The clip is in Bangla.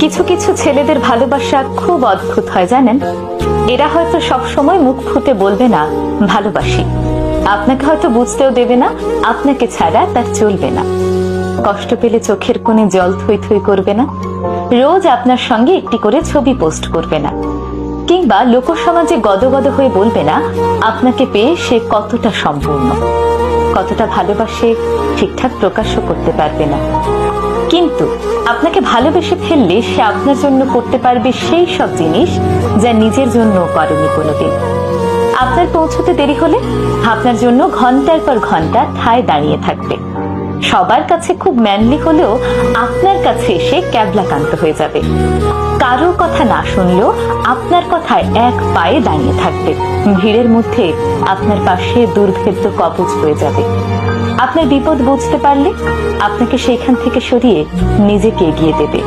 কিছু কিছু ছেলেদের ভালোবাসা খুব অদ্ভুত হয় জানেন। এরা হয়তো সব সময় মুখ ফুটে বলবে না ভালোবাসি, আপনাকে হয়তো বুঝতেও দেবে না আপনাকে ছাড়া তার চলবে না। কষ্ট পেলে চোখের কোণে জল থই থই করবে না, রোজ আপনার সঙ্গে একটি করে ছবি পোস্ট করবে না, কিংবা লোকসমাজে গদগদ হয়ে বলবে না আপনাকে পেয়ে সে কতটা সম্পূর্ণ, কতটা ভালোবাসে ঠিকঠাক প্রকাশও করতে পারবে না। কিন্তু আপনাকে ভালোবেসে ফেললে সে আপনার জন্য করতে পারবে সেই সব জিনিস যা নিজের জন্য করেনি কোনোদিন। আপনার পৌঁছতে দেরি হলে আপনার জন্য ঘন্টার পর ঘন্টা ঠায় দাঁড়িয়ে থাকবে। সবার কাছে খুব ম্যানলি হলেও আপনার কাছে এসে ক্যাবলাকান্ত হয়ে যাবে। কারো কথা না শুনলেও আপনার কথায় এক পায়ে দাঁড়িয়ে থাকবে। ভিড়ের মধ্যে আপনার পাশে দুর্ভেদ্য কবচ হয়ে যাবে। আপনার বিপদ বুঝতে পারলে আপনাকে সেইখান থেকে সরিয়ে নিজেকে এগিয়ে দেবে।